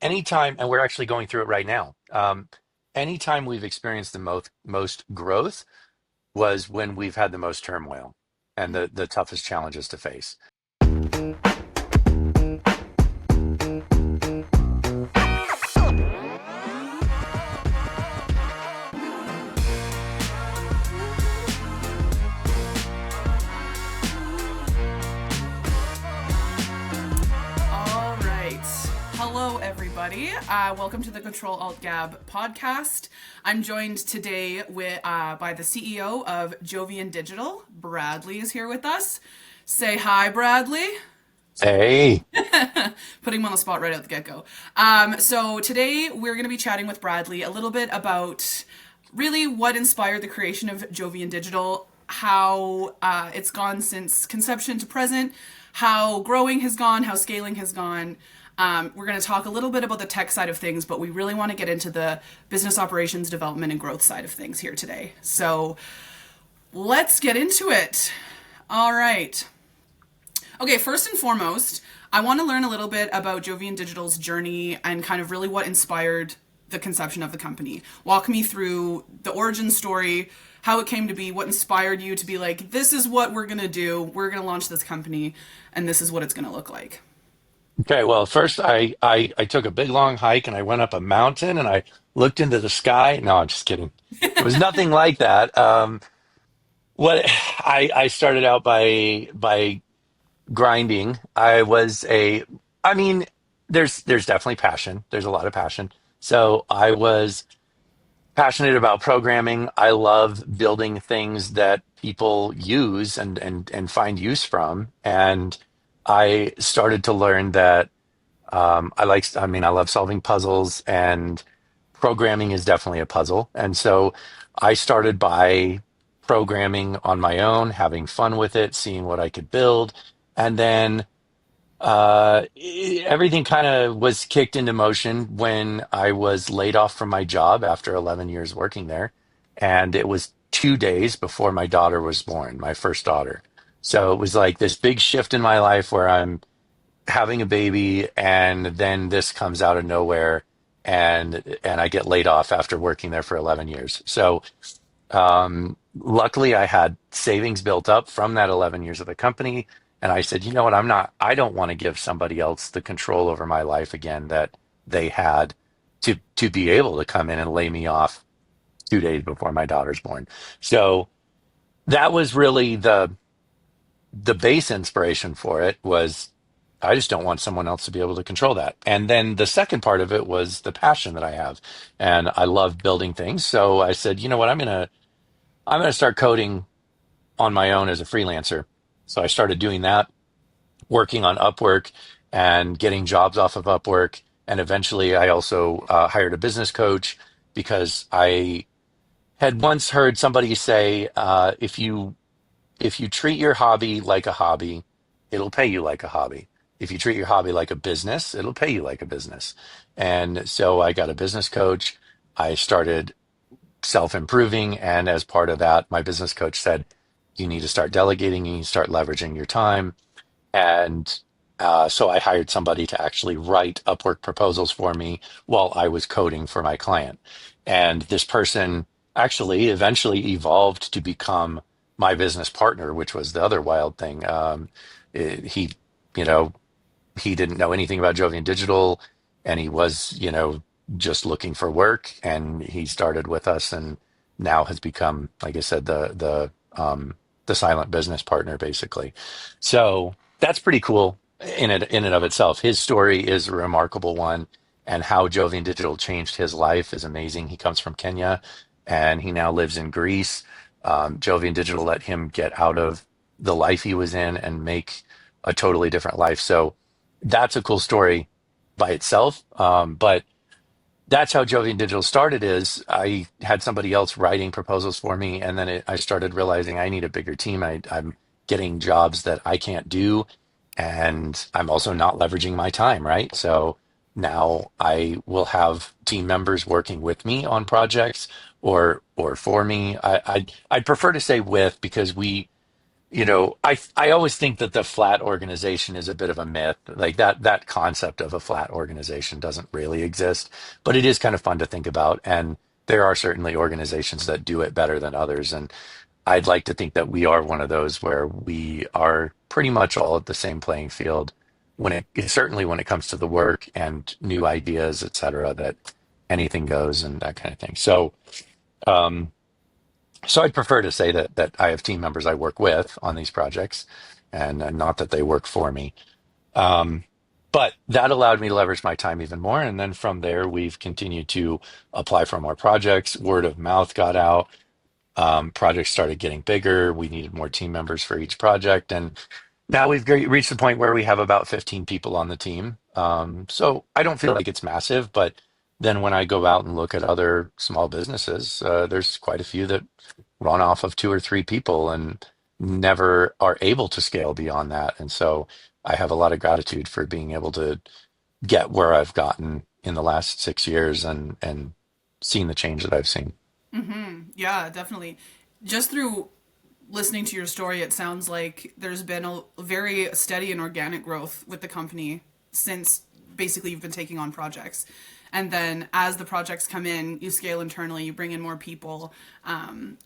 anytime, and we're actually going through it right now. Anytime we've experienced the most growth was when we've had the most turmoil and the toughest challenges to face. All right. Hello, everybody. Welcome to the CTRL ALT GAB podcast. I'm joined today by the CEO of Jovian Digital. Bradley is here with us. Say hi, Bradley. Hey, Putting him on the spot right out the get-go. So today we're going to be chatting with Bradley a little bit about really what inspired the creation of Jovian Digital, how it's gone since conception to present, how growing has gone, how scaling has gone. We're going to talk a little bit about the tech side of things, but we really want to get into the business operations, development, and growth side of things here today. So let's get into it. All right. Okay, first and foremost, I want to learn a little bit about Jovian Digital's journey and kind of really what inspired the conception of the company. Walk me through the origin story, how it came to be, what inspired you to be like, this is what we're going to do. We're going to launch this company, and this is what it's going to look like. okay. Well, first I took a big long hike and I went up a mountain and I looked into the sky. No, I'm just kidding. It was nothing like that. What I started out by grinding. I mean, there's definitely passion. There's a lot of passion. So I was passionate about programming. I love building things that people use and find use from. And I started to learn that I love solving puzzles, and programming is definitely a puzzle. And so I started by programming on my own, having fun with it, seeing what I could build. And then everything kind of was kicked into motion when I was laid off from my job after 11 years working there. And it was 2 days before my daughter was born, my first daughter. So it was like this big shift in my life where I'm having a baby, and then this comes out of nowhere, and I get laid off after working there for 11 years. So luckily, I had savings built up from that 11 years of the company. And I said, you know what? I don't want to give somebody else the control over my life again that they had to be able to come in and lay me off 2 days before my daughter's born. So that was really the base inspiration for it was I just don't want someone else to be able to control that. And then the second part of it was the passion that I have. And I love building things. So I said, you know what? I'm gonna start coding on my own as a freelancer. So I started doing that, working on Upwork and getting jobs off of Upwork. And eventually, I also hired a business coach because I had once heard somebody say, if you treat your hobby like a hobby, it'll pay you like a hobby. If you treat your hobby like a business, it'll pay you like a business. And so I got a business coach. I started self-improving. And as part of that, my business coach said, you need to start delegating, you need to start leveraging your time. And so I hired somebody to actually write Upwork proposals for me while I was coding for my client. And this person actually eventually evolved to become my business partner, which was the other wild thing. He, you know, he didn't know anything about Jovian Digital, and he was, just looking for work, and he started with us, and now has become, like I said, the silent business partner, basically. So that's pretty cool in and of itself. His story is a remarkable one, and how Jovian Digital changed his life is amazing. He comes from Kenya, and he now lives in Greece. Jovian Digital let him get out of the life he was in and make a totally different life. So that's a cool story by itself. But that's how Jovian Digital started. Is I had somebody else writing proposals for me, and then I started realizing I need a bigger team. I'm getting jobs that I can't do, and I'm also not leveraging my time, right? So now I will have team members working with me on projects or for me. I'd prefer to say with, because I always think that the flat organization is a bit of a myth. Like that concept of a flat organization doesn't really exist, but it is kind of fun to think about. And there are certainly organizations that do it better than others. And I'd like to think that we are one of those where we are pretty much all at the same playing field certainly when it comes to the work and new ideas, et cetera, that anything goes and that kind of thing. Um, so I'd prefer to say that I have team members I work with on these projects, and not that they work for me. Um, but that allowed me to leverage my time even more. And then from there, we've continued to apply for more projects. Word of mouth got out. Projects started getting bigger. We needed more team members for each project, and now we've reached the point where we have about 15 people on the team. So I don't feel like it's massive, but then when I go out and look at other small businesses, there's quite a few that run off of two or three people and never are able to scale beyond that. And so I have a lot of gratitude for being able to get where I've gotten in the last 6 years and seeing the change that I've seen. Yeah, definitely. Just through listening to your story, it sounds like there's been a very steady and organic growth with the company since basically you've been taking on projects. And then as the projects come in, you scale internally, you bring in more people,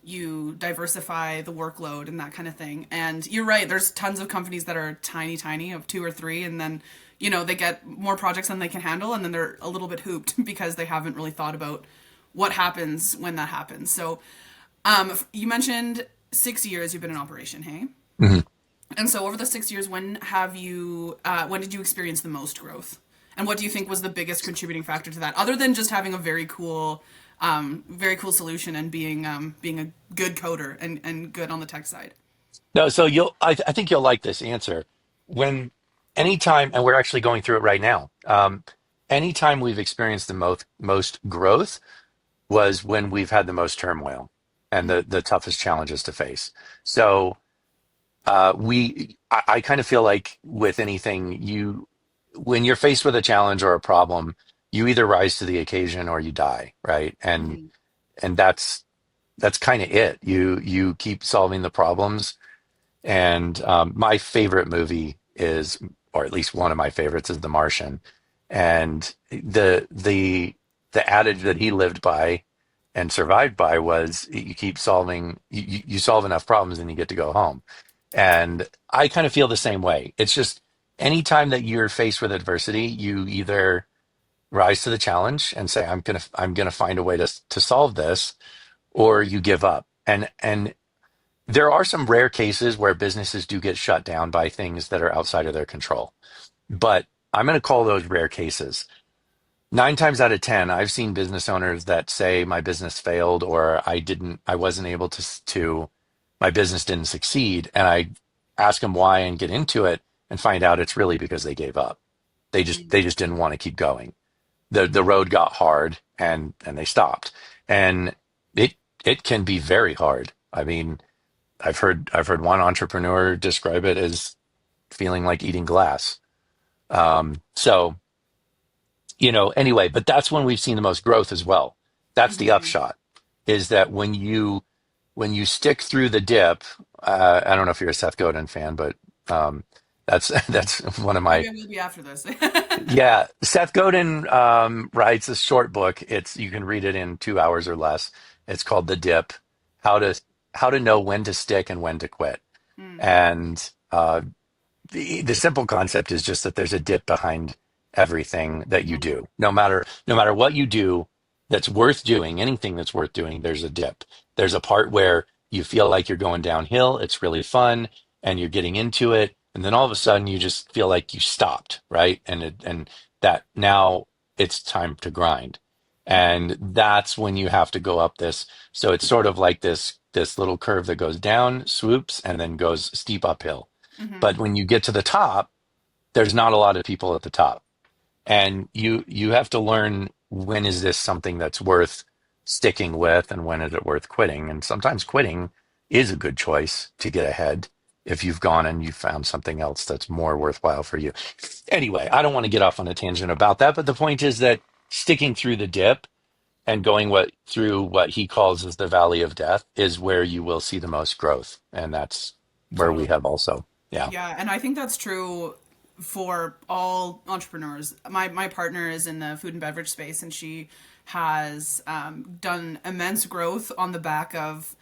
you diversify the workload and that kind of thing. And you're right, there's tons of companies that are tiny, tiny, of two or three, and then, they get more projects than they can handle, and then they're a little bit hooped because they haven't really thought about what happens when that happens. So you mentioned 6 years you've been in operation, hey? Mhm. And so over the 6 years, when did you experience the most growth? And what do you think was the biggest contributing factor to that, other than just having a very cool solution and being a good coder and good on the tech side? No, so I think you'll like this answer. When anytime, and we're actually going through it right now. Anytime we've experienced the most growth was when we've had the most turmoil and the toughest challenges to face. So I kind of feel like with anything, when you're faced with a challenge or a problem, you either rise to the occasion or you die, right? Mm-hmm. And that's kind of it. You keep solving the problems. And my favorite movie is, or at least one of my favorites, is The Martian. And the adage that he lived by and survived by was you keep solving, you solve enough problems and you get to go home. And I kind of feel the same way. It's just anytime that you're faced with adversity, you either rise to the challenge and say, I'm gonna find a way to solve this, or you give up. And there are some rare cases where businesses do get shut down by things that are outside of their control. But I'm going to call those rare cases. 9 times out of 10, I've seen business owners that say my business failed or I wasn't able my business didn't succeed. And I ask them why and get into it and find out it's really because they gave up. They just didn't want to keep going. The road got hard and they stopped. And it can be very hard. I mean, I've heard one entrepreneur describe it as feeling like eating glass. So anyway, but that's when we've seen the most growth as well. That's the Mm-hmm. upshot, is that when you stick through the dip. I don't know if you're a Seth Godin fan, but that's that's one of my. Maybe I will be after this. Yeah, Seth Godin writes a short book. You can read it in 2 hours or less. It's called The Dip: How to How to Know When to Stick and When to Quit. Mm, And the simple concept is just that there's a dip behind everything that you mhm, do. No matter what you do that's worth doing, anything that's worth doing, there's a dip. There's a part where you feel like you're going downhill, it's really fun, and you're getting into it, and then all of a sudden you just feel like you stopped, right? And that now it's time to grind. And that's when you have to go up this. So it's sort of like this little curve that goes down, swoops, and then goes steep uphill. mhm, But when you get to the top, there's not a lot of people at the top. And you have to learn, when is this something that's worth sticking with and when is it worth quitting? And sometimes quitting is a good choice to get ahead if you've gone and you found something else that's more worthwhile for you. Anyway, I don't want to get off on a tangent about that, but the point is that sticking through the dip and going through what he calls as the valley of death is where you will see the most growth. And where we Totally. have also. Yeah. Yeah, and I think that's true for all entrepreneurs. My partner is in the food and beverage space, and she has done immense growth on the back of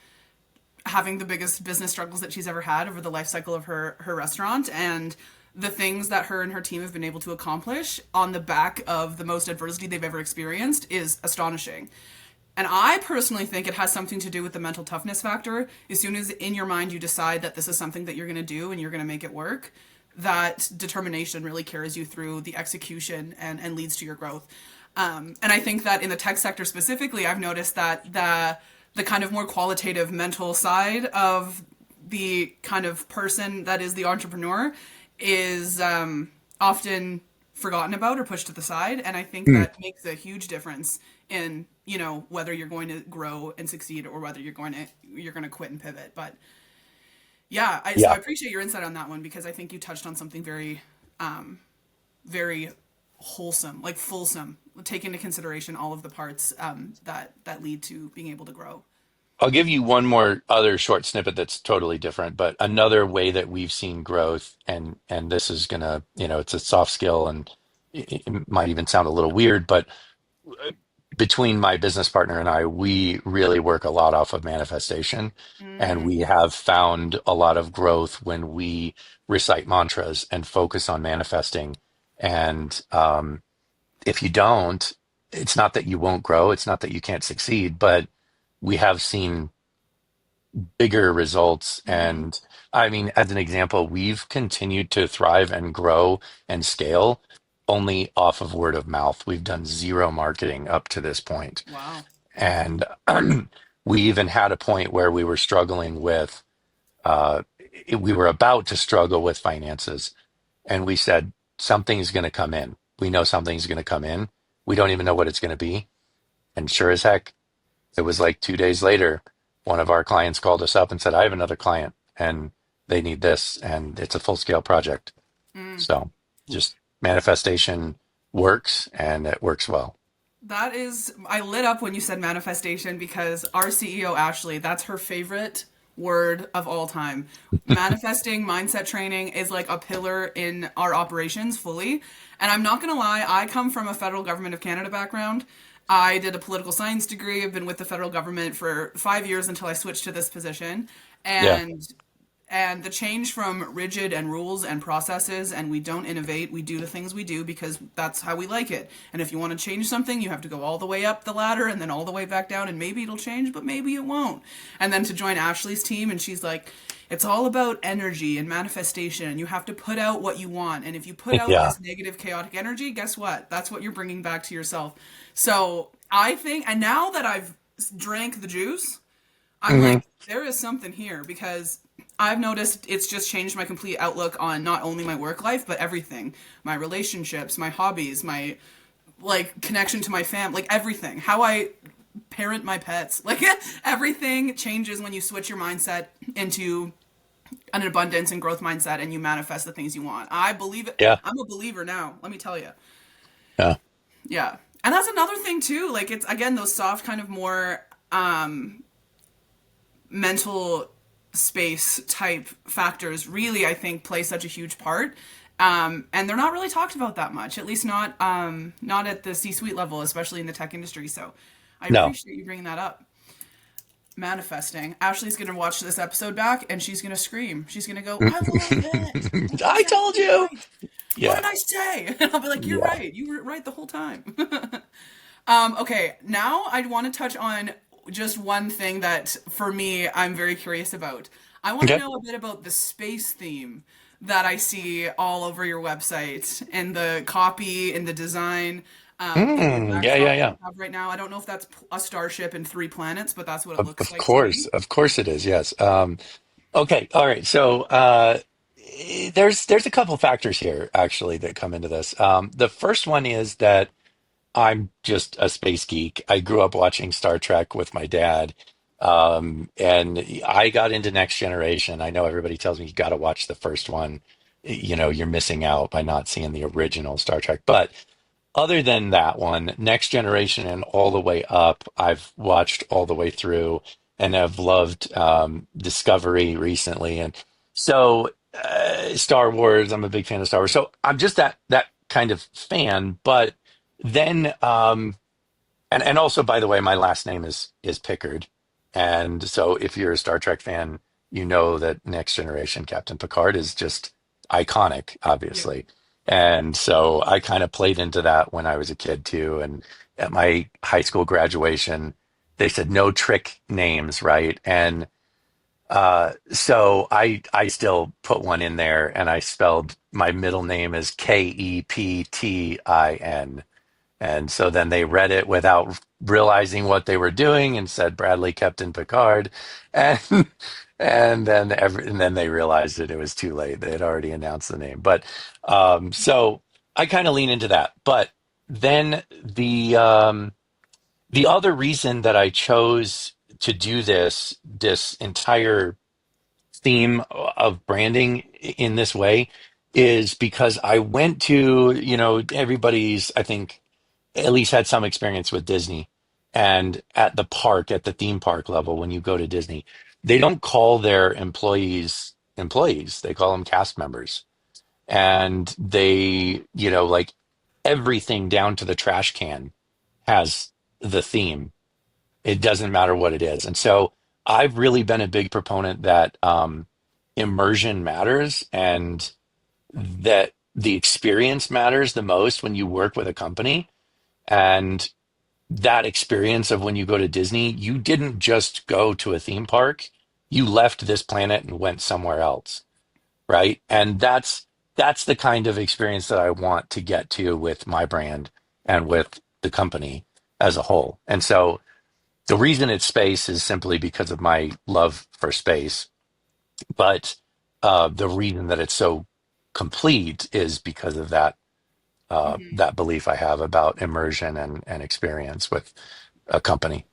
having the biggest business struggles that she's ever had over the life cycle of her restaurant, and the things that her and her team have been able to accomplish on the back of the most adversity they've ever experienced is astonishing. And I personally think it has something to do with the mental toughness factor. As soon as in your mind you decide that this is something that you're going to do and you're going to make it work, that determination really carries you through the execution and leads to your growth. And I think that in the tech sector specifically, I've noticed that the kind of more qualitative mental side of the kind of person that is the entrepreneur is often forgotten about or pushed to the side, and I think Hmm. that makes a huge difference in, you know, whether you're going to grow and succeed or whether you're going to quit and pivot. But yeah, so I Yeah. appreciate your insight on that one, because I think you touched on something very very wholesome, like fulsome, take into consideration all of the parts that lead to being able to grow. I'll give you one more other short snippet that's totally different, but another way that we've seen growth, and this is gonna, it's a soft skill, and it might even sound a little weird, but between my business partner and I, we really work a lot off of manifestation, and Mm, we have found a lot of growth when we recite mantras and focus on manifesting. And if you don't, it's not that you won't grow, it's not that you can't succeed, but we have seen bigger results. mm-hmm. And I mean, as an example, we've continued to thrive and grow and scale only off of word of mouth. We've done zero marketing up to this point. Wow. And we even had a point where we were struggling with, we were about to struggle with finances. And we said, something's going to come in. We know something's going to come in. We don't even know what it's going to be. And sure as heck, it was like 2 days later, one of our clients called us up and said, I have another client and they need this, and it's a full scale project. Mm. So just manifestation works, and it works well. That is, I lit up when you said manifestation, because our CEO, Ashley, that's her favorite word of all time. Manifesting mindset training is like a pillar in our operations fully. And I'm not going to lie, I come from a federal government of Canada background. I did a political science degree. I've been with the federal government for 5 years until I switched to this position. Yeah. And the change from rigid and rules and processes, and we don't innovate, we do the things we do because that's how we like it. And if you want to change something, you have to go all the way up the ladder and then all the way back down, and maybe it'll change, but maybe it won't. And then to join Ashley's team, and she's like, it's all about energy and manifestation, and you have to put out what you want. And if you put out Yeah. this negative, chaotic energy, guess what? That's what you're bringing back to yourself. So I think, and now that I've drank the juice, I'm Hmm. like, there is something here, because I've noticed it's just changed my complete outlook on not only my work life, but everything. My relationships, my hobbies, my like connection to my fam, like everything. How I parent my pets. Like everything changes when you switch your mindset into an abundance and growth mindset and you manifest the things you want. I believe it. Yeah. I'm a believer now, let me tell you. Yeah. Yeah. And that's another thing too. Like it's again those soft kind of more mental space type factors really I think play such a huge part. And they're not really talked about that much, at least not at the C-suite level, especially in the tech industry. So I No. appreciate you bringing that up. Manifesting. Ashley's gonna watch this episode back and she's gonna scream. She's gonna go, "I love it. Oh my I god, told you're you. right. What Yeah. did I say?" And I'll be like, "You're Yeah. right. You were right the whole time." Okay, now I want to touch on just one thing that, for me, I'm very curious about. I want to Okay. know a bit about the space theme that I see all over your website and the copy and the design, in your Yeah. Yeah. backdrop that Yeah. you have right now. I don't know if that's a starship and 3 planets, but that's what it looks Of like to me. course. Of course it is. Yes. Okay. All right. So there's a couple factors here actually that come into this. The first one is that I'm just a space geek. I grew up watching Star Trek with my dad. And I got into Next Generation. I know everybody tells me you got to watch the first one. You're missing out by not seeing the original Star Trek. But other than that one, Next Generation and all the way up, I've watched all the way through and have loved Discovery recently. And So Star Wars, I'm a big fan of Star Wars. So I'm just that kind of fan. But then, and also, by the way, my last name is Pickard, and so if you're a Star Trek fan, you know that Next Generation Captain Picard is just iconic, Yeah. obviously. And so I kind of played into that when I was a kid too. And at my high school graduation, they said no trick names, right? And so I still put one in there, and I spelled my middle name as Keptin. And so then they read it without realizing what they were doing and said Bradley Captain Picard, and and then they realized that it was too late. They had already announced the name. But so I kind of lean into that. But then the other reason that I chose to do this entire theme of branding in this way is because I went to, everybody's, I think, at least had some experience with Disney. And at the park, at the theme park level, when you go to Disney, they don't call their employees, they call them cast members. And they, like everything down to the trash can has the theme. It doesn't matter what it is. And so I've really been a big proponent that immersion matters, and that the experience matters the most when you work with a company. And that experience of when you go to Disney, you didn't just go to a theme park, you left this planet and went somewhere else, right? And that's the kind of experience that I want to get to with my brand and with the company as a whole. And so the reason it's space is simply because of my love for space, but the reason that it's so complete is because of that belief I have about immersion and experience with a company.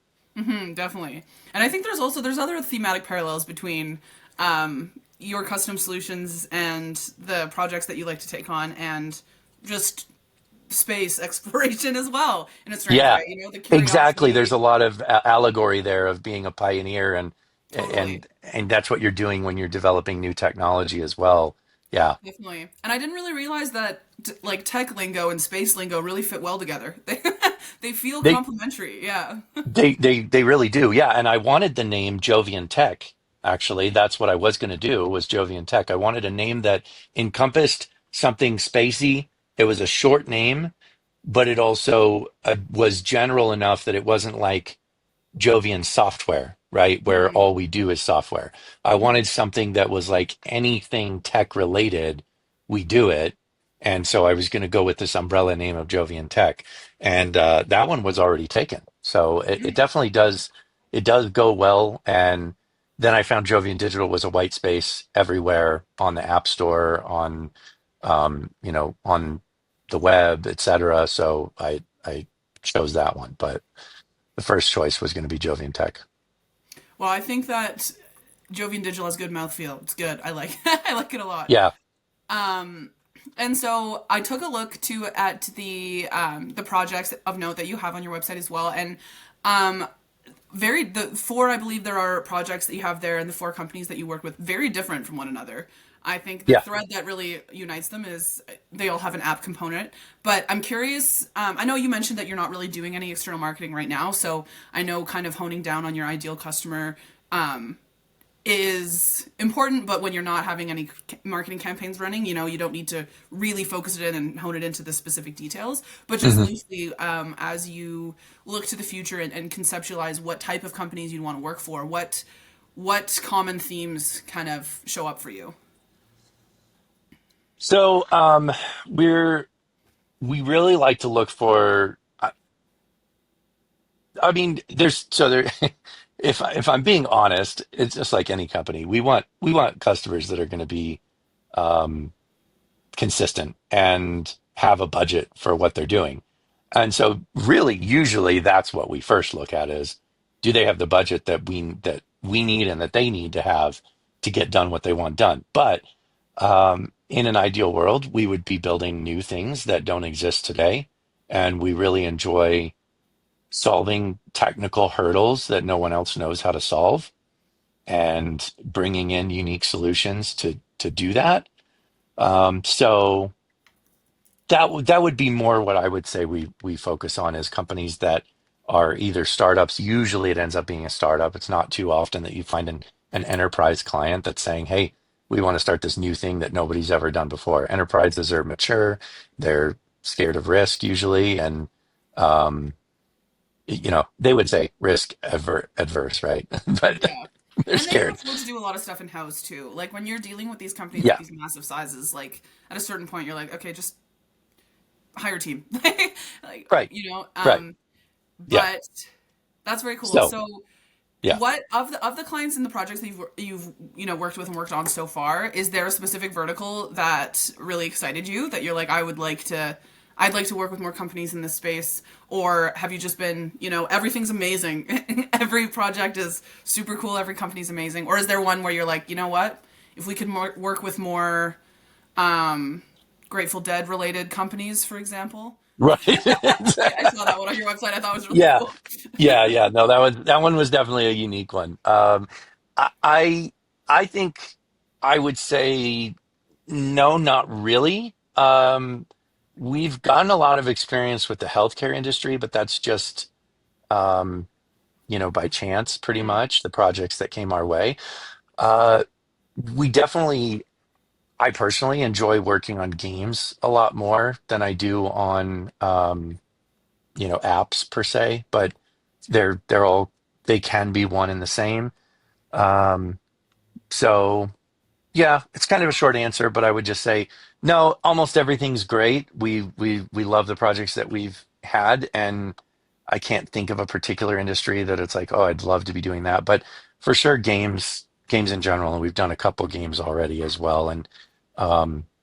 Definitely. And I think there's other thematic parallels between your custom solutions and the projects that you like to take on, and just space exploration as well, in a strange Yeah, way. You know, the exactly. There's curiosity. a lot of allegory there of being a pioneer, and Totally. that's what you're doing when you're developing new technology as well. Yeah. Definitely. And I didn't really realize that like tech lingo and space lingo really fit well together. They feel They complementary. Yeah. they really do. Yeah, and I wanted the name Jovian Tech. Actually, that's what I was going to do was Jovian Tech. I wanted a name that encompassed something spacey. It was a short name, but it also was general enough that it wasn't like Jovian software, right? Where Mhm. all we do is software. I wanted something that was like anything tech related, we do it. And so I was going to go with this umbrella name of Jovian Tech. And that one was already taken. So it definitely it does go well. And then I found Jovian Digital was a white space everywhere on the App Store, on the web, etc. So I chose that one. But the first choice was going to be Jovian Tech. Well, I think that Jovian Digital has good mouthfeel. It's good. I like I like it a lot. Yeah. And so I took a look too at the projects of note that you have on your website as well, and um, the four, I believe there are projects that you have there, and the four companies that you work with, very different from one another. I think the Yeah. thread that really unites them is they all have an app component. But I'm curious. I know you mentioned that you're not really doing any external marketing right now, so I know kind of honing down on your ideal customer is important, but when you're not having any marketing campaigns running, you know, you don't need to really focus it in and hone it into the specific details. But just hmm loosely, as you look to the future and conceptualize what type of companies you'd want to work for, what common themes kind of show up for you? So we're we really like to look for. I mean, there's so there. If I'm being honest, it's just like any company. We want customers that are going to be um, consistent and have a budget for what they're doing. And so really usually that's what we first look at is do they have the budget that we need and that they need to have to get done what they want done. But in an ideal world, we would be building new things that don't exist today. And we really enjoy solving technical hurdles that no one else knows how to solve. and bringing in unique solutions to do that. So that would be more what I would say we focus on is companies that are either startups. Usually it ends up being a startup. It's not too often that you find an enterprise client that's saying, hey, we want to start this new thing that nobody's ever done before. Enterprises are mature, they're scared of risk usually, and um, they would say adverse, right? But Yeah. they're And they can scared. afford to do a lot of stuff in house too. Like when you're dealing with these companies with Yeah, these massive sizes, like at a certain point, you're like, okay, just hire a team. like, right, you know, right. Yeah. but that's very cool. So So yeah. what of the clients and the projects that you've worked with and worked on so far, is there a specific vertical that really excited you that you're like, I'd like to work with more companies in this space? Or have you just been, everything's amazing. Every project is super cool, every company's amazing. Or is there one where you're like, you know what? If we could work with more Grateful Dead related companies, for example. Right. I saw that one on your website. I thought it was really Yeah. cool. Yeah. No, that one was definitely a unique one. I I I think I would say no, not really. We've gotten a lot of experience with the healthcare industry, but that's just um, by chance, pretty Mm, much, the projects that came our way. Uh, we definitely, I personally enjoy working on games a lot more than I do on apps per se, but they're all they can be one and the same. Um, so yeah, it's kind of a short answer, but I would just say no, almost everything's great. We love the projects that we've had, and I can't think of a particular industry that it's like, oh, I'd love to be doing that. But for sure, games in general, and we've done a couple games already as well, and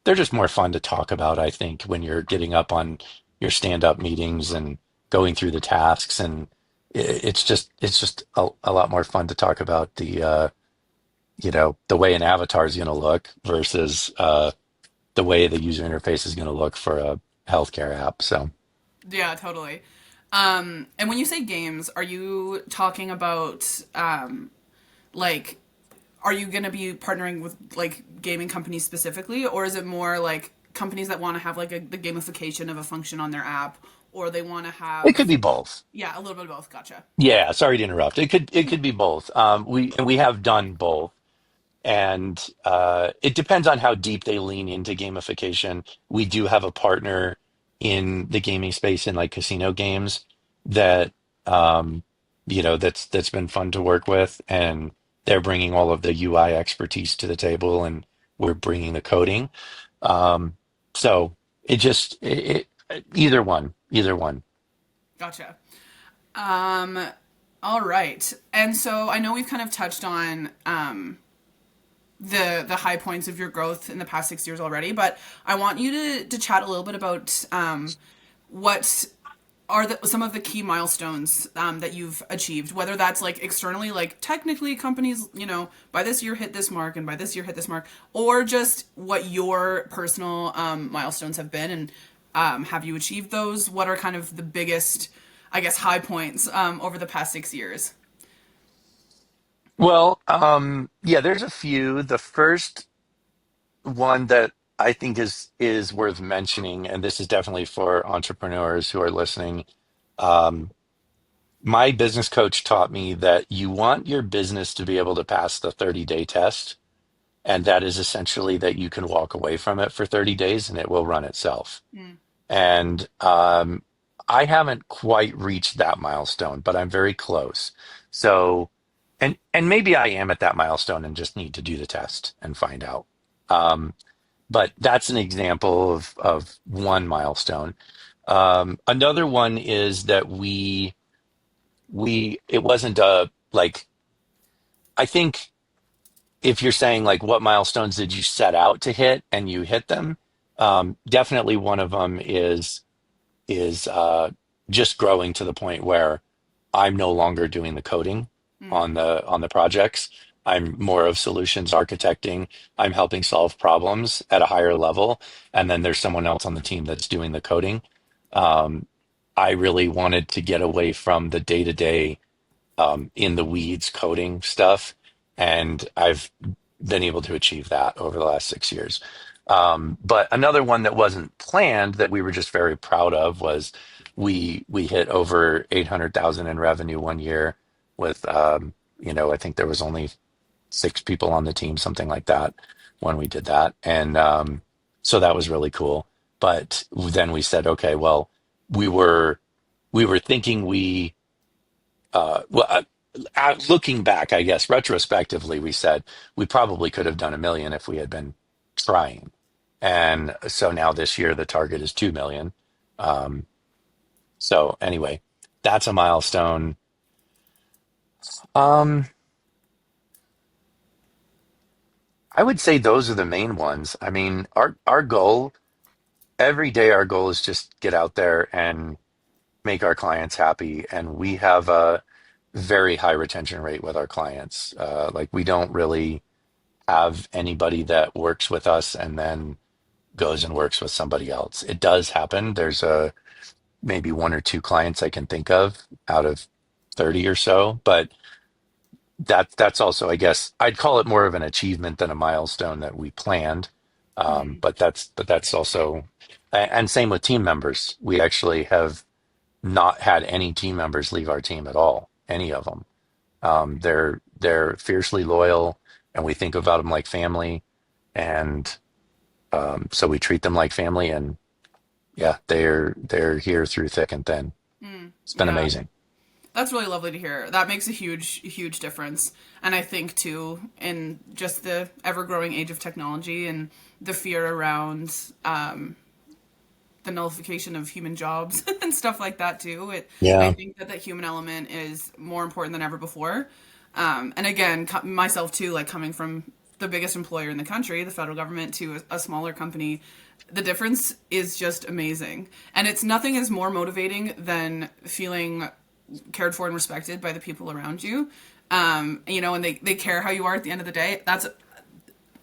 they're just more fun to talk about, I think, when you're getting up on your stand-up meetings and going through the tasks, and it's just a lot more fun to talk about the way an avatar is going to look versus the way the user interface is going to look for a healthcare app. So yeah, totally. And when you say games, are you talking about like are you going to be partnering with like gaming companies specifically, or is it more like companies that want to have like the gamification of a function on their app, or they want to it could have be both. yeah, a little bit of both. Gotcha. Yeah, sorry to interrupt. It could be both. We have done both. And it depends on how deep they lean into gamification. We do have a partner in the gaming space in like casino games that um, that's been fun to work with, and they're bringing all of the UI expertise to the table, and we're bringing the coding. Um, so either one. Gotcha. Um all right. And so I know we've kind of touched on the high points of your growth in the past 6 years already, but I want you to chat a little bit about what are some of the key milestones that you've achieved, whether that's like externally, like technically companies, by this year hit this mark and by this year hit this mark, or just what your personal milestones have been, and have you achieved those? What are kind of the biggest, I guess, high points over the past 6 years? Well, yeah, there's a few. The first one that I think is worth mentioning, and this is definitely for entrepreneurs who are listening. Um, my business coach taught me that you want your business to be able to pass the 30-day test, and that is essentially that you can walk away from it for 30 days and it will run itself. Mm, And I haven't quite reached that milestone, but I'm very close. So, and maybe I am at that milestone and just need to do the test and find out. Um, but that's an example of one milestone. Another one is that we it wasn't a like I think if you're saying like what milestones did you set out to hit and you hit them, definitely one of them is just growing to the point where I'm no longer doing the coding mm, on the projects. I'm more of solutions architecting. I'm helping solve problems at a higher level, and then there's someone else on the team that's doing the coding. Um, I really wanted to get away from the day-to-day in the weeds coding stuff And I've been able to achieve that over the last 6 years. But another one that wasn't planned that we were just very proud of was we hit over 800,000 in revenue one year with I think there was only 6 people on the team, something like that, when we did that. And so that was really cool. But then we said, okay, well, we were we were thinking we well, looking back, I guess retrospectively, we said we probably could have done 1 million if we had been trying. And so now this year the target is 2 million. Um, so anyway, that's a milestone. Um, I would say those are the main ones. I mean, our goal every day, our goal is just get out there and make our clients happy, and we have a very high retention rate with our clients. Like we don't really have anybody that works with us and then goes and works with somebody else. It does happen. There's maybe 1 or 2 clients I can think of out of 30 or so, but that's also, I guess, I'd call it more of an achievement than a milestone that we planned. Mm. But that's also, and same with team members. We actually have not had any team members leave our team at all, any of them. They're fiercely loyal, and we think about them like family, and so we treat them like family. And yeah, they're here through thick and thin. Mm. It's been Yeah. amazing. That's really lovely to hear. That makes a huge difference. And I think too, in just the ever growing age of technology and the fear around the nullification of human jobs and stuff like that too. I Yeah, think that human element is more important than ever before. And again, myself too, like coming from the biggest employer in the country, the federal government, to a smaller company, the difference is just amazing. And it's nothing is more motivating than feeling cared for and respected by the people around you. And they care how you are at the end of the day. That's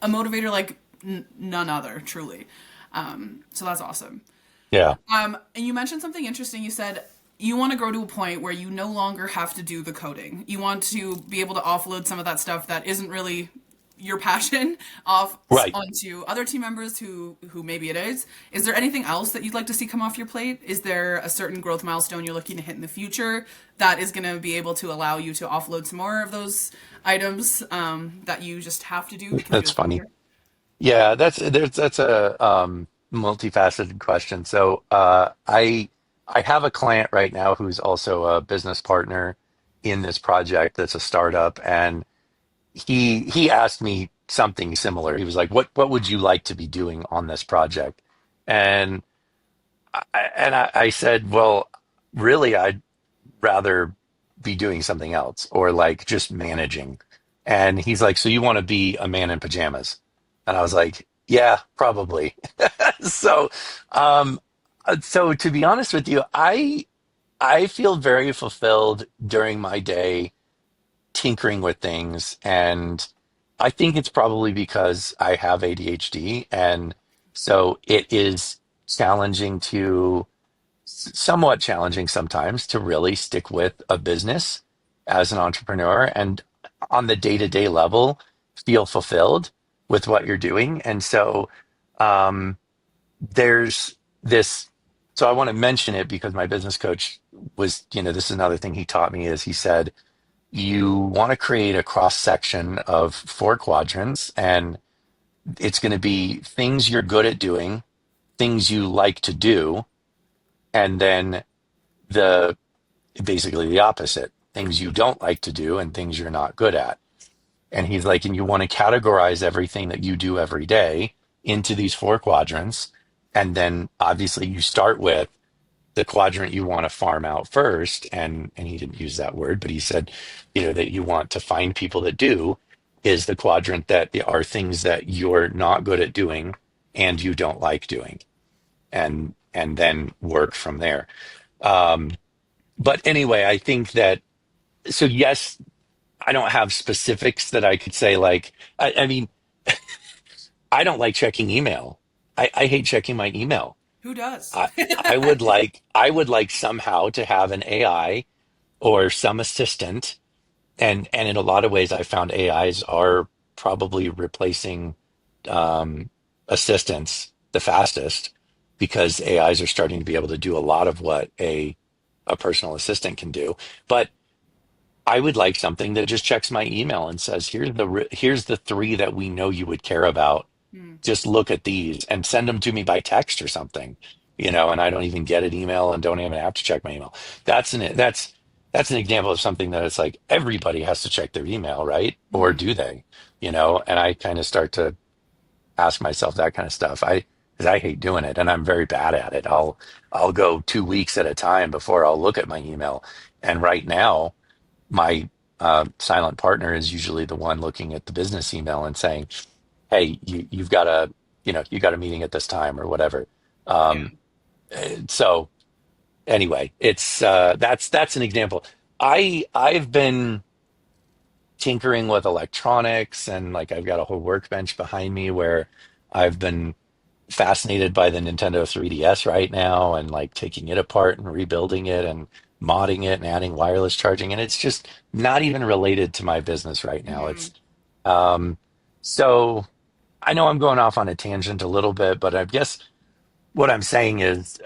a motivator like none other, truly. So that's awesome. yeah, And you mentioned something interesting. You said you want to grow to a point where you no longer have to do the coding. You want to be able to offload some of that stuff that isn't really your passion off right. onto other team members who maybe it is. Is there anything else that you'd like to see come off your plate? Is there a certain growth milestone you're looking to hit in the future that is going to be able to allow you to offload some more of those items that you just have to do because you're That's the funny. founder? Yeah, that's a multifaceted question. So I have a client right now who's also a business partner in this project that's a startup, and he asked me something similar. He was like, "What would you like to be doing on this project?" And I said, "Well, really, I'd rather be doing something else, or like just managing." And he's like, "So you want to be a man in pajamas?" And I was like, "Yeah, probably." So, um, so to be honest with you, I feel very fulfilled during my day tinkering with things, and I think it's probably because I have ADHD, and so it is challenging to somewhat challenging sometimes to really stick with a business as an entrepreneur and on the day-to-day level feel fulfilled with what you're doing. And so um, there's this. So I want to mention it because my business coach was, this is another thing he taught me is he said, you want to create a cross section of 4 quadrants, and it's going to be things you're good at doing, things you like to do, and then the basically the opposite, things you don't like to do and things you're not good at. And he's like, and you want to categorize everything that you do every day into these 4 quadrants. And then obviously you start with the quadrant you want to farm out first. And he didn't use that word, but he said, that you want to find people that do is the quadrant that are things that you're not good at doing and you don't like doing. And then work from there. Um, but anyway, I think that so yes, I don't have specifics that I could say like I mean, I don't like checking email. I hate checking my email. Who does? I I would like somehow to have an AI or some assistant and in a lot of ways, I found AIs are probably replacing um, assistants the fastest because AIs are starting to be able to do a lot of what a personal assistant can do. But I would like something that just checks my email and says, here's the three that we know you would care about. Mm. Just look at these and send them to me by text or something, and I don't even get an email and don't even have to check my email. That's an example of something that it's like everybody has to check their email, right? Or Mm-hmm. do they? And I kind of start to ask myself that kind of stuff. Because I hate doing it and I'm very bad at it. I'll go 2 weeks at a time before I'll look at my email. And right now, my silent partner is usually the one looking at the business email and saying, "Hey, you've got you got a meeting at this time or whatever." Yeah. Um, so anyway, it's that's an example. I've been tinkering with electronics and like I've got a whole workbench behind me where I've been fascinated by the Nintendo 3DS right now and like taking it apart and rebuilding it and modding it and adding wireless charging. And it's just not even related to my business right now. Mm-hmm. Um, so I know I'm going off on a tangent a little bit, but I guess what I'm saying is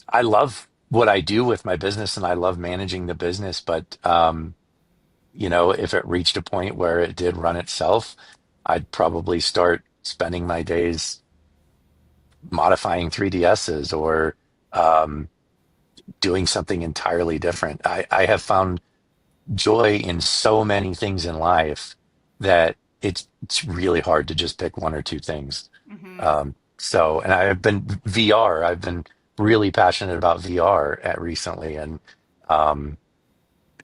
I love what I do with my business and I love managing the business. But, if it reached a point where it did run itself, I'd probably start spending my days modifying 3DSs or um, doing something entirely different. I have found joy in so many things in life that it's really hard to just pick one or two things. Mm-hmm. And I've been VR. I've been really passionate about VR at recently, and um,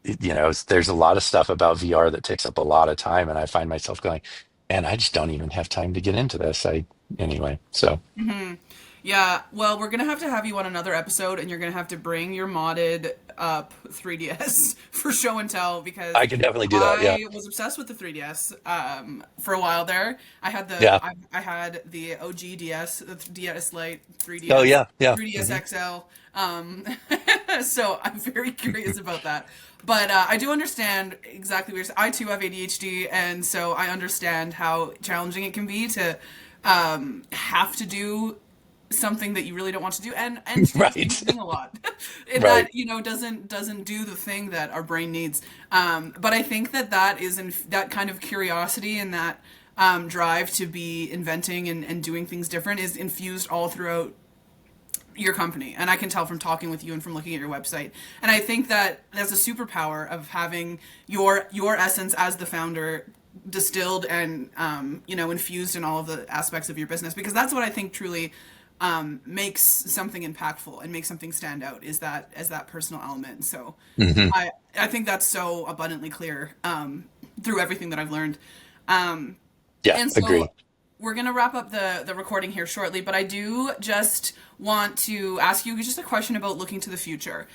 there's a lot of stuff about VR that takes up a lot of time, and I find myself going, man, I just don't even have time to get into this. Anyway, so Mm-hmm. Yeah, well, we're gonna have to have you on another episode, and you're gonna have to bring your modded up 3DS for show and tell because I can definitely do that. Yeah, I was obsessed with the 3DS for a while there. yeah. I had the OG DS, the DS Lite, Oh 3DS, yeah, yeah. 3DS Hmm. XL. So I'm very curious about that. But I do understand exactly what you're saying. I too have ADHD, and so I understand how challenging it can be to have to do something that you really don't want to do and stay on Right, screen using a lot and right. that doesn't do the thing that our brain needs, but I think that is that kind of curiosity and that drive to be inventing and doing things different is infused all throughout your company, and I can tell from talking with you and from looking at your website. And I think that that's a superpower of having your essence as the founder distilled and infused in all of the aspects of your business, because that's what I think truly makes something impactful and makes something stand out is that as that personal element. So Hmm. I think that's so abundantly clear through everything that I've learned. Um, Yeah, and so agree. we're going to wrap up the recording here shortly, but I do just want to ask you just a question about looking to the future.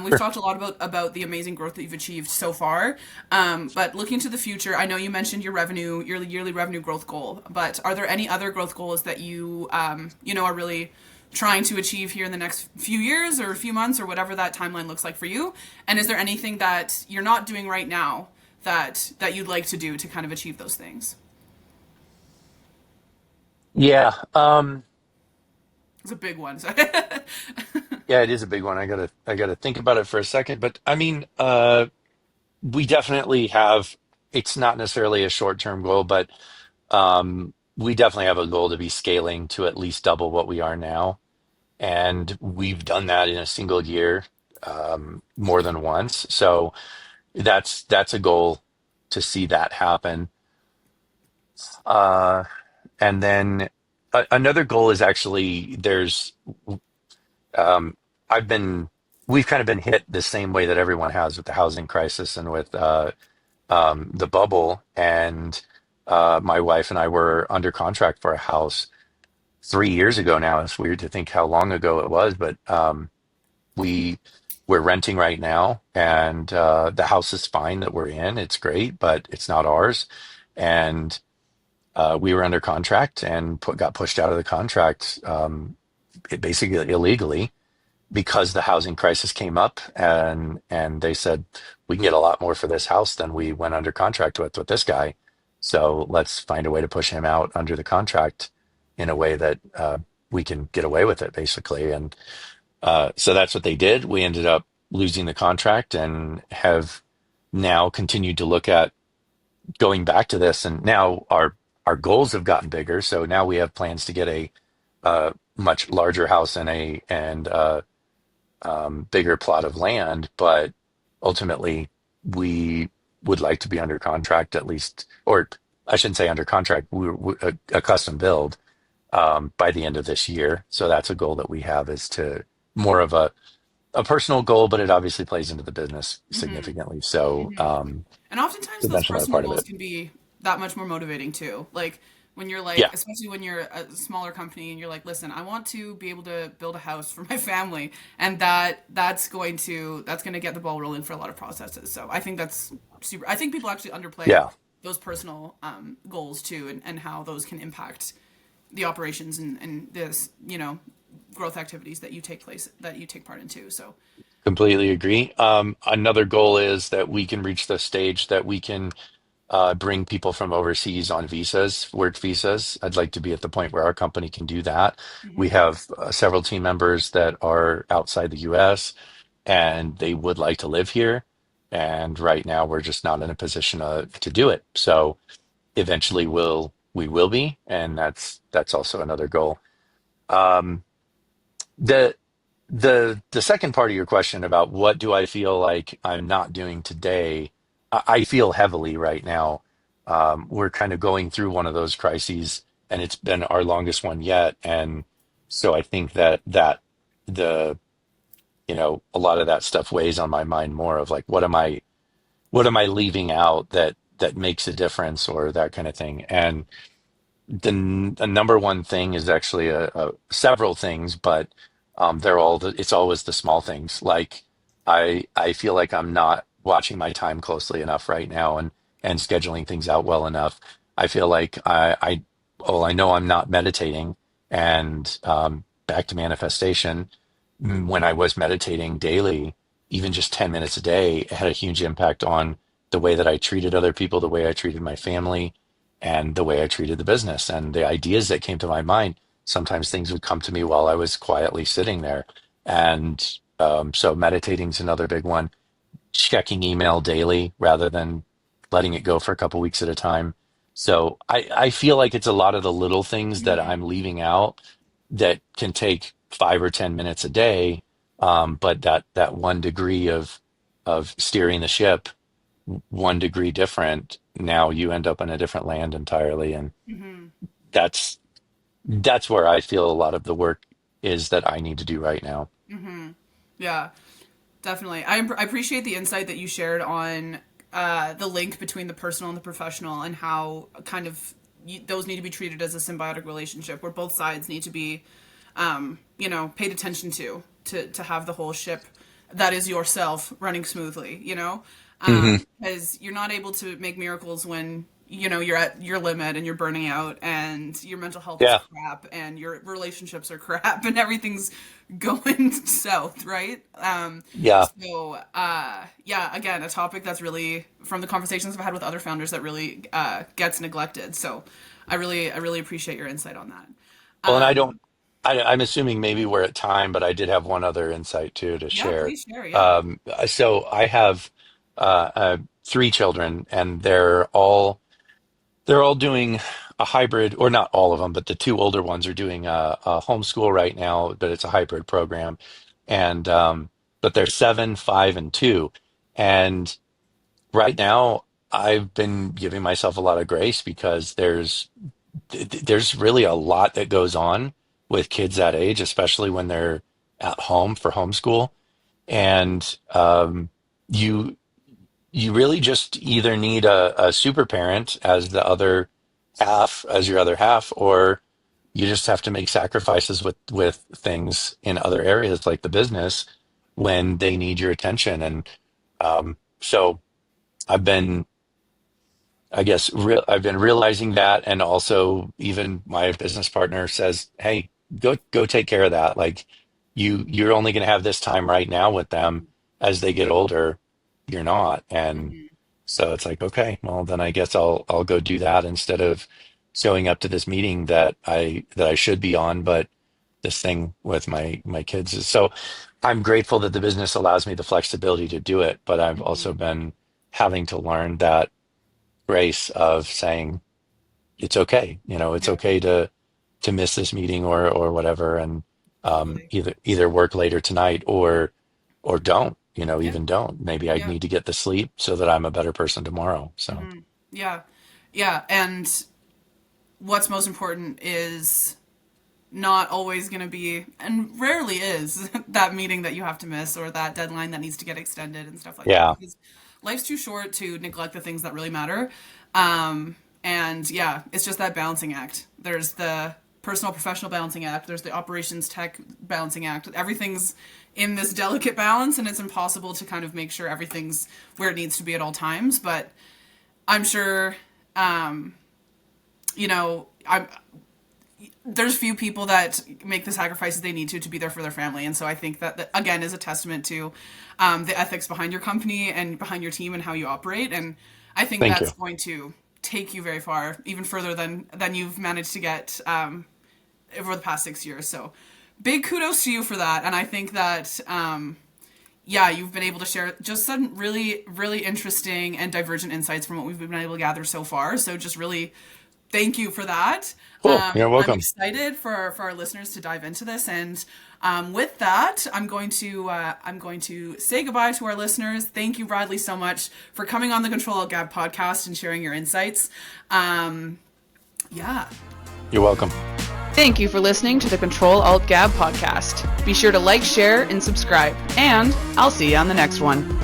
We've Sure. talked a lot about the amazing growth that you've achieved so far, but looking to the future, I know you mentioned your yearly revenue growth goal, but are there any other growth goals that you are really trying to achieve here in the next few years or a few months or whatever that timeline looks like for you? And is there anything that you're not doing right now that you'd like to do to kind of achieve those things? Yeah. It's a big one. So Yeah, it is a big one. I gotta think about it for a second. But I mean, we definitely have, it's not necessarily a short-term goal, but we definitely have a goal to be scaling to at least double what we are now. And we've done that in a single year, more than once. So that's a goal to see that happen. Uh, and then another goal is actually um, I've been we've kind of been hit the same way that everyone has with the housing crisis and with the bubble. And my wife and I were under contract for a house 3 years ago now. It's weird to think how long ago it was, but we we're renting right now, and the house is fine that we're in. It's great, but it's not ours. And we were under contract and got pushed out of the contract, basically illegally because the housing crisis came up, and they said we can get a lot more for this house than we went under contract with this guy. So let's find a way to push him out under the contract in a way that we can get away with it, basically. And so that's what they did. We ended up losing the contract and have now continued to look at going back to this. And now our goals have gotten bigger. So now we have plans to get a much larger house and bigger plot of land. But ultimately, we would like to be under contract at least, or I shouldn't say under contract, a custom build by the end of this year. So that's a goal that we have, is to more of a personal goal, but it obviously plays into the business significantly. So And oftentimes so those that's another personal part of goals it. can be that much more motivating too. Like when you're like, Yeah, especially when you're a smaller company and you're like, listen, I want to be able to build a house for my family, and that's going to get the ball rolling for a lot of processes. So I think that's super. I think people actually underplay yeah. those personal goals too, and how those can impact the operations and this, growth activities that you take part in too. So Completely agree. Another goal is that we can reach the stage that we can bring people from overseas on visas, work visas. I'd like to be at the point where our company can do that. We hmm have several team members that are outside the US and they would like to live here. And right now we're just not in a position to do it. So eventually we will be, and that's also another goal. Um, the the second part of your question about what do I feel like I'm not doing today, I feel heavily right now. We're kind of going through one of those crises, and it's been our longest one yet. And so I think that the a lot of that stuff weighs on my mind more of like what am I leaving out that makes a difference or that kind of thing. And the number one thing is actually several things, but it's always the small things. Like I feel like I'm not watching my time closely enough right now and scheduling things out well enough. I feel like I know I'm not meditating, and back to manifestation. When I was meditating daily, even just 10 minutes a day, it had a huge impact on the way that I treated other people, the way I treated my family, and the way I treated the business and the ideas that came to my mind. Sometimes things would come to me while I was quietly sitting there. And so meditating is another big one. Checking email daily rather than letting it go for a couple weeks at a time. So I feel like it's a lot of the little things that hmm I'm leaving out that can take 5 or 10 minutes a day. But that 1 degree of steering the ship 1 degree different, now you end up in a different land entirely. And hmm that's that's where I feel a lot of the work is that I need to do right now. hmm yeah. Definitely. I appreciate the insight that you shared on the link between the personal and the professional, and how kind of those need to be treated as a symbiotic relationship where both sides need to be, paid attention to have the whole ship that is yourself running smoothly, Hmm. because you're not able to make miracles when you're at your limit and you're burning out and your mental health is Yeah, crap and your relationships are crap and everything's going south, right? yeah. Yeah, again, a topic that's really, from the conversations I've had with other founders, that really gets neglected. So I really appreciate your insight on that. Well, and I don't. um I'm assuming maybe we're at time, but I did have one other insight too to yeah, share. please share. Yeah. So I have 3 children, and they're all doing a hybrid, or not all of them, but the two older ones are doing a homeschool right now, but it's a hybrid program. And but they're 7, 5, and 2. And right now, I've been giving myself a lot of grace because there's really a lot that goes on with kids that age, especially when they're at home for homeschool. And you you really just either need a super parent as your other half, or you just have to make sacrifices with things in other areas like the business when they need your attention. And so I've been, I guess, I've been realizing that, and also even my business partner says, "Hey, go take care of that. Like you're only going to have this time right now with them. As they get older, you're not. And so it's like, okay, well then I guess I'll go do that instead of showing up to this meeting that I should be on, but this thing with my kids is so I'm grateful that the business allows me the flexibility to do it, but I've also been having to learn that grace of saying it's okay, it's Yeah, okay to miss this meeting or whatever, and totally. either work later tonight or don't, Yeah, even don't. Maybe I yeah. need to get the sleep so that I'm a better person tomorrow. So Yeah. Yeah. And what's most important is not always going to be, and rarely is, that meeting that you have to miss or that deadline that needs to get extended and stuff like that. yeah, Because life's too short to neglect the things that really matter. And yeah, it's just that balancing act. There's the personal professional balancing act, there's the operations tech balancing act. Everything's in this delicate balance, and it's impossible to kind of make sure everything's where it needs to be at all times. But I'm sure, I'm there's few people that make the sacrifices they need to be there for their family, and so I think that again is a testament to the ethics behind your company and behind your team and how you operate. And I think thank you. that's going to take you very far, even further than you've managed to get over the past 6 years. So big kudos to you for that. And I think that yeah, you've been able to share just some really, really interesting and divergent insights from what we've been able to gather so far. So just really thank you for that. Cool. You're I'm welcome. excited for our listeners to dive into this. And with that, I'm going to say goodbye to our listeners. Thank you, Bradley, so much for coming on the Control Alt Gab podcast and sharing your insights. Yeah. You're welcome. Thank you for listening to the Control Alt Gab podcast. Be sure to like, share, and subscribe. And I'll see you on the next one.